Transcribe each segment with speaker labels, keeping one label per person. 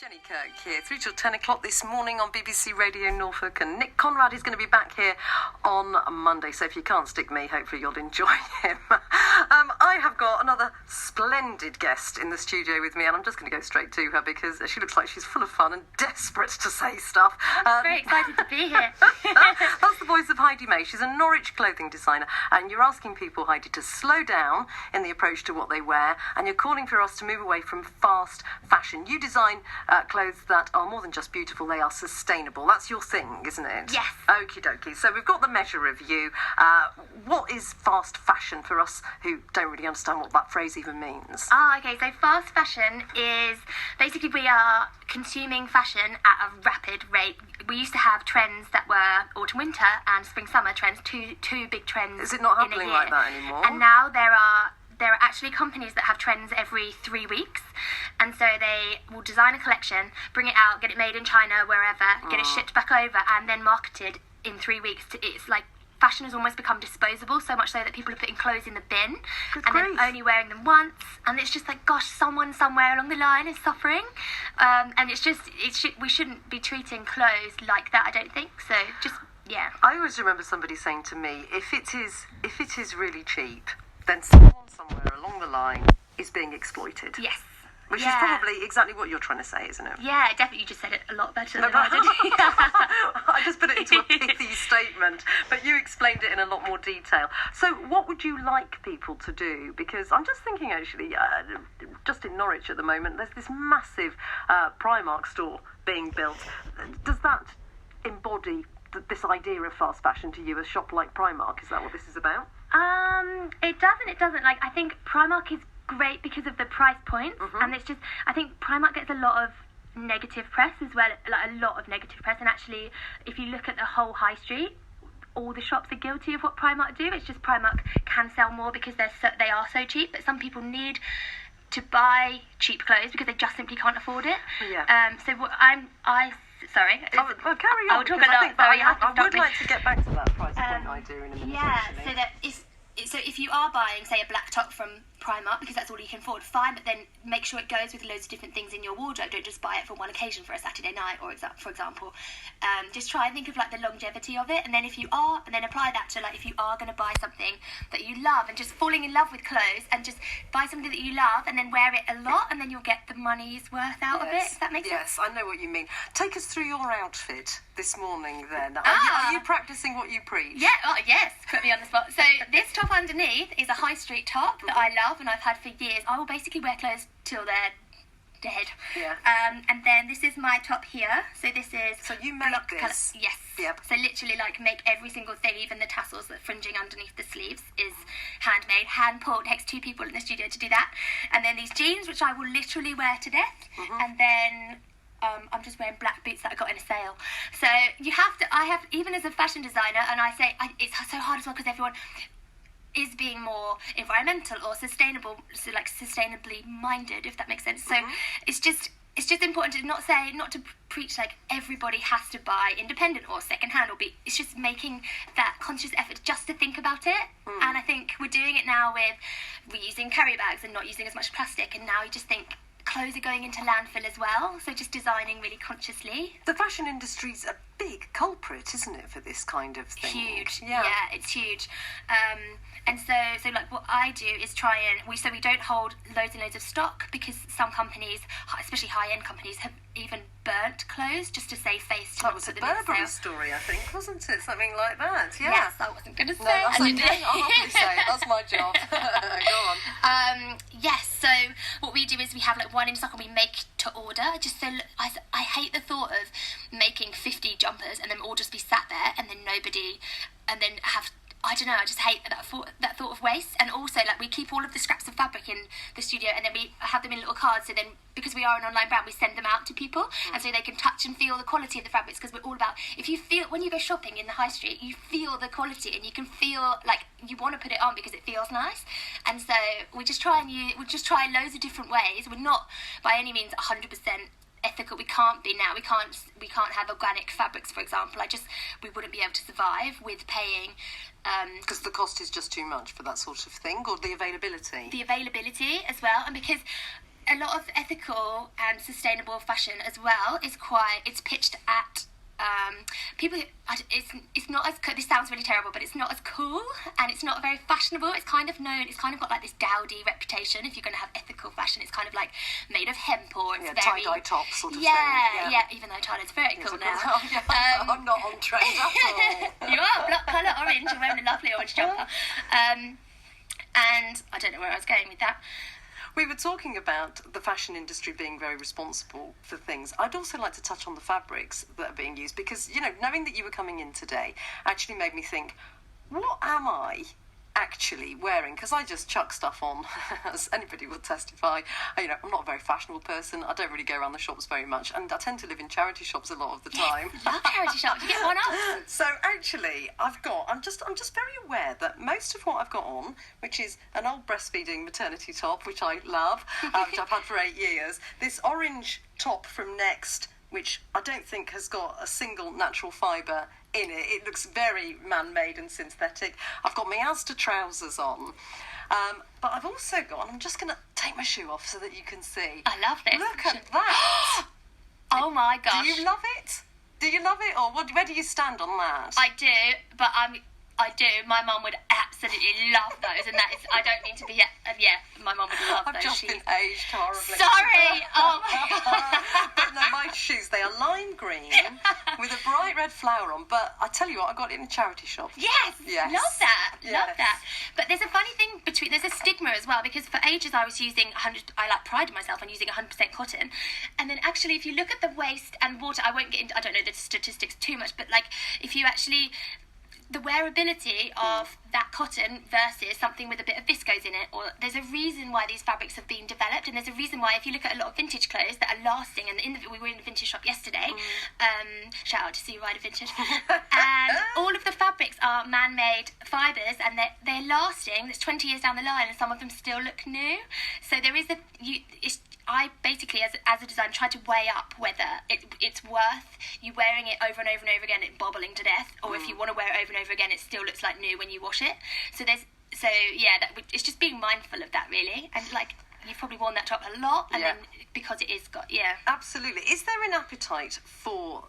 Speaker 1: Jenny Kirk here, 3 till 10 o'clock this morning on BBC Radio Norfolk, and Nick Conrad is going to be back here on Monday, so if you can't stick me, hopefully you'll enjoy him. I have got another splendid guest in the studio with me, and I'm just going to go straight to her because she looks like she's full of fun and desperate to say stuff.
Speaker 2: I'm very excited to be here.
Speaker 1: That's the voice of Heidi May. She's a Norwich clothing designer, and you're asking people, Heidi, to slow down in the approach to what they wear, and you're calling for us to move away from fast fashion. You design clothes that are more than just beautiful, they are sustainable. That's your thing, isn't it?
Speaker 2: Yes.
Speaker 1: Okie dokie. So we've got the measure of you. What is fast fashion for us who don't really understand what that phrase even means?
Speaker 2: Okay, so fast fashion is basically we are consuming fashion at a rapid rate. We used to have trends that were autumn-winter and spring-summer trends, two big trends.
Speaker 1: Is it not
Speaker 2: in a
Speaker 1: happening
Speaker 2: year.
Speaker 1: like that anymore?
Speaker 2: And now there are actually companies that have trends every 3 weeks, and so they will design a collection, bring it out, get it made in China, wherever, get it shipped back over, and then marketed in 3 weeks. It's like fashion has almost become disposable, so much so that people are putting clothes in the bin then only wearing them once, and it's just like, gosh, someone somewhere along the line is suffering, and we shouldn't be treating clothes like that, I don't think. So just, yeah.
Speaker 1: I always remember somebody saying to me, if it is really cheap, then someone somewhere along the line is being exploited.
Speaker 2: Yes.
Speaker 1: Which is probably exactly what you're trying to say, isn't it?
Speaker 2: Yeah, definitely. You just said it a lot better than I did.
Speaker 1: I just put it into a pithy statement, but you explained it in a lot more detail. So what would you like people to do? Because I'm just thinking, actually, just in Norwich at the moment, there's this massive Primark store being built. Does that embody this idea of fast fashion to you, a shop like Primark? Is that what this is about?
Speaker 2: It doesn't. Like, I think Primark is great because of the price point, and it's just, I think Primark gets a lot of negative press as well, like a lot of negative press, and actually, if you look at the whole high street, all the shops are guilty of what Primark do. It's just Primark can sell more because they are so cheap, but some people need to buy cheap clothes because they just simply can't afford it.
Speaker 1: Yeah.
Speaker 2: So what Sorry.
Speaker 1: Well, carry on.
Speaker 2: I'll talk a lot.
Speaker 1: I would like to get back to that price point idea in a minute.
Speaker 2: Yeah.
Speaker 1: Actually.
Speaker 2: So if you are buying, say, a black top from Primark because that's all you can afford, fine, but then make sure it goes with loads of different things in your wardrobe. Don't just buy it for one occasion for a Saturday night, or for example. Just try and think of like the longevity of it, and then apply that to like if you are going to buy something that you love, and just falling in love with clothes, and just buy something that you love and then wear it a lot, and then you'll get the money's worth out of it. If that makes sense.
Speaker 1: Yes, I know what you mean. Take us through your outfit this morning then. Are you practicing what you preach?
Speaker 2: Yeah, yes, put me on the spot. So this top underneath is a high street top that I love and I've had for years. I will basically wear clothes till they're dead.
Speaker 1: Yeah.
Speaker 2: And then this is my top here. So this is...
Speaker 1: So you made this?
Speaker 2: Colour. Yes.
Speaker 1: Yep.
Speaker 2: So literally like make every single thing, even the tassels that fringing underneath the sleeves is handmade, hand-pulled. Takes 2 people in the studio to do that. And then these jeans, which I will literally wear to death. And then... I'm just wearing black boots that I got in a sale. So you have to, even as a fashion designer, and I say it's so hard as well because everyone is being more environmental or sustainable, so like sustainably minded, if that makes sense. So it's just important to not to preach like everybody has to buy independent or secondhand or it's just making that conscious effort just to think about it. And I think we're doing it now with reusing carry bags and not using as much plastic, and now you just think clothes are going into landfill as well, so just designing really consciously.
Speaker 1: The fashion industry's a big culprit, isn't it, for this kind of thing?
Speaker 2: Huge. Yeah, it's huge. And so like what I do is try and we don't hold loads and loads of stock, because some companies, especially high-end companies, have even burnt clothes just to save face.
Speaker 1: That was a Burberry story, I think, wasn't it? Something like that. Yeah.
Speaker 2: Yes, I wasn't going to say.
Speaker 1: No, that's okay. I'll happily say it. That's my job. Go on.
Speaker 2: Yes. So what we do is we have like one in stock and we make to order. Just so I hate the thought of making 50 jumpers and then all just be sat there and then nobody, and then have. I don't know, I just hate that thought of waste. And also, like, we keep all of the scraps of fabric in the studio and then we have them in little cards. So then, because we are an online brand, we send them out to people and so they can touch and feel the quality of the fabrics, because we're all about, when you go shopping in the high street, you feel the quality and you can feel like you want to put it on because it feels nice. And so we just try loads of different ways. We're not by any means 100% ethical. We can't be now. We can't have organic fabrics, for example. We wouldn't be able to survive with paying.
Speaker 1: Because the cost is just too much for that sort of thing, or the availability?
Speaker 2: The availability as well, and because a lot of ethical and sustainable fashion as well is it's pitched at people. It's not as this sounds really terrible, but it's not as cool and it's not very fashionable. It's kind of got like this dowdy reputation. If you're going to have ethical fashion, it's kind of like made of hemp or it's very
Speaker 1: tie-dye top sort of thing.
Speaker 2: Yeah. Even though tie-dye's very cool now.
Speaker 1: I'm not on trend at all.
Speaker 2: You are block colour orange. You're wearing a lovely orange jumper. And I don't know where I was going with that.
Speaker 1: We were talking about the fashion industry being very responsible for things. I'd also like to touch on the fabrics that are being used because, knowing that you were coming in today actually made me think, what am I actually wearing? Because I just chuck stuff on, as anybody will testify. I'm not a very fashionable person. I don't really go around the shops very much, and I tend to live in charity shops a lot of the time.
Speaker 2: Love charity shops. You get one up.
Speaker 1: So actually, I'm just very aware that most of what I've got on, which is an old breastfeeding maternity top, which I love, which I've had for 8 years, this orange top from Next, which I don't think has got a single natural fibre in it. It looks very man-made and synthetic. I've got my Asda trousers on. But I've also got, and I'm just going to take my shoe off so that you can see.
Speaker 2: I love this.
Speaker 1: Look at that.
Speaker 2: Oh my gosh.
Speaker 1: Do you love it? Do you love it? Or where do you stand on that?
Speaker 2: I do, but I do. My mum would absolutely love those, and that is. I don't mean to be. My mum would love those.
Speaker 1: I've just been aged horribly.
Speaker 2: Sorry. Oh my god.
Speaker 1: But no, my shoes, they are lime green with a bright red flower on. But I tell you what, I got it in a charity shop.
Speaker 2: Yes. Love that.
Speaker 1: Yes.
Speaker 2: Love that. But there's a funny thing there's a stigma as well, because for ages I was using 100. I prided myself on using 100% cotton, and then actually if you look at the waste and water, I won't get into. I don't know the statistics too much, but like if you actually. The wearability of that cotton versus something with a bit of viscose in it, or there's a reason why these fabrics have been developed, and there's a reason why if you look at a lot of vintage clothes that are lasting, and we were in the vintage shop yesterday, shout out to Sue Ryder Vintage, and all of the fabrics are man-made fibres, and they're lasting. That's 20 years down the line, and some of them still look new. So there is I basically, as a designer, try to weigh up whether it's worth you wearing it over and over and over again, it bobbling to death, or if you want to wear it over and over again, it still looks like new when you wash it. It's just being mindful of that, really. And like you've probably worn that top a lot, and then because it is got
Speaker 1: Absolutely. Is there an appetite for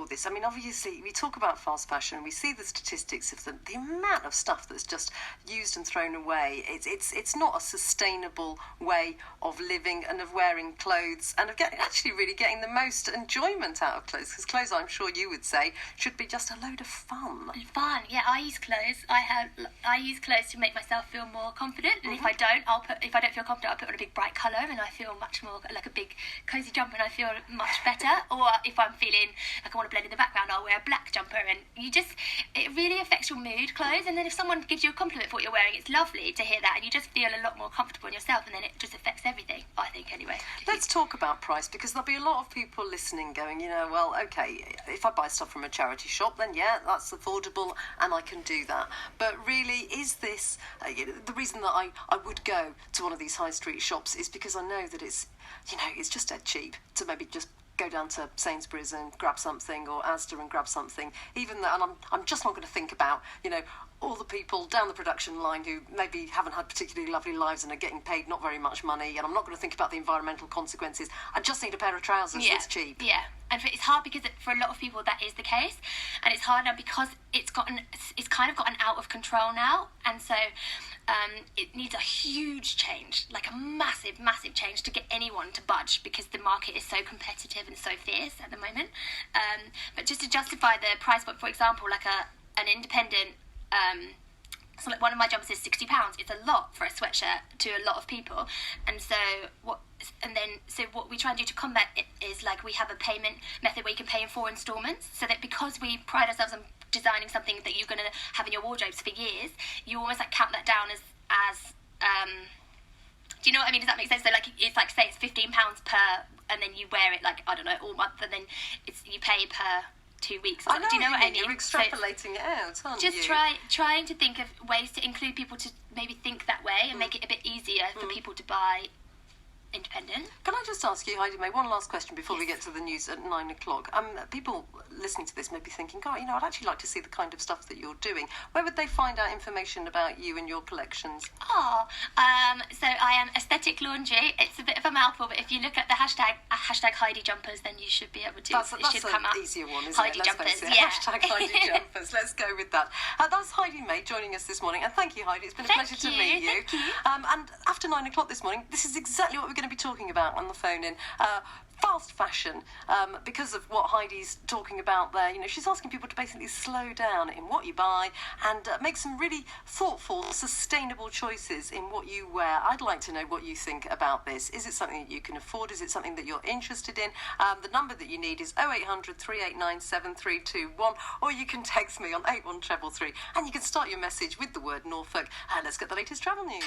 Speaker 1: this? I mean, obviously, we talk about fast fashion. We see the statistics of the amount of stuff that's just used and thrown away. It's not a sustainable way of living and of wearing clothes and of actually really getting the most enjoyment out of clothes. Because clothes, I'm sure you would say, should be just a load of fun.
Speaker 2: Fun, yeah. I use clothes. I use clothes to make myself feel more confident, and if I don't feel confident, I'll put on a big bright colour, and I feel much more like a big cosy jumper, and I feel much better. Or if I'm feeling like I want to blend in the background, I'll wear a black jumper, and it really affects your mood, clothes. And then if someone gives you a compliment for what you're wearing, it's lovely to hear that, and you just feel a lot more comfortable in yourself, and then it just affects everything, I think, anyway.
Speaker 1: Let's talk about price, because there'll be a lot of people listening going, well, okay, if I buy stuff from a charity shop, then that's affordable and I can do that. But really, is this the reason that I would go to one of these high street shops is because I know that it's just dead cheap to maybe just go down to Sainsbury's and grab something, or Asda and grab something. Even that, and I'm just not going to think about all the people down the production line who maybe haven't had particularly lovely lives and are getting paid not very much money, and I'm not going to think about the environmental consequences. I just need a pair of trousers that's cheap.
Speaker 2: Yeah, and it's hard because for a lot of people that is the case, and it's hard now because it's kind of gotten out of control now, and so it needs a huge change, like a massive, massive change to get anyone to budge, because the market is so competitive and so fierce at the moment. But just to justify the price point, for example, like an independent. So like one of my jumpers is £60. It's a lot for a sweatshirt to a lot of people, and so what we try and do to combat it is like we have a payment method where you can pay in 4 instalments, so that because we pride ourselves on designing something that you're going to have in your wardrobes for years, you almost like count that down as do you know what I mean? Does that make sense? So like it's like, say it's £15 per, and then you wear it like, I don't know, all month, and then you pay per 2 weeks.
Speaker 1: I know,
Speaker 2: do you know what I mean?
Speaker 1: You're extrapolating it out, aren't you?
Speaker 2: Just trying to think of ways to include people to maybe think that way and make it a bit easier for people to buy independent.
Speaker 1: Can I just ask you, Heidi May, one last question before we get to the news at 9 o'clock? People listening to this may be thinking, God, I'd actually like to see the kind of stuff that you're doing. Where would they find out information about you and your collections?
Speaker 2: So I am Aesthetic Laundry. It's a bit of a mouthful, but if you look at the hashtag Heidi Jumpers, then you should be able to.
Speaker 1: That's
Speaker 2: should come up.
Speaker 1: An easier one, isn't
Speaker 2: Heidi
Speaker 1: it?
Speaker 2: Jumpers,
Speaker 1: yeah. Hashtag Heidi Jumpers. Let's go with that. That's Heidi May joining us this morning, and thank you, Heidi. It's been a pleasure to meet you.
Speaker 2: Thank you.
Speaker 1: And after 9 o'clock this morning, this is exactly what we're going to be talking about on the phone in. Fast fashion, because of what Heidi's talking about there. She's asking people to basically slow down in what you buy and make some really thoughtful, sustainable choices in what you wear. I'd like to know what you think about this. Is it something that you can afford? Is it something that you're interested in? The number that you need is 0800 389 7321, or you can text me on 81333, and you can start your message with the word Norfolk. And let's get the latest travel news.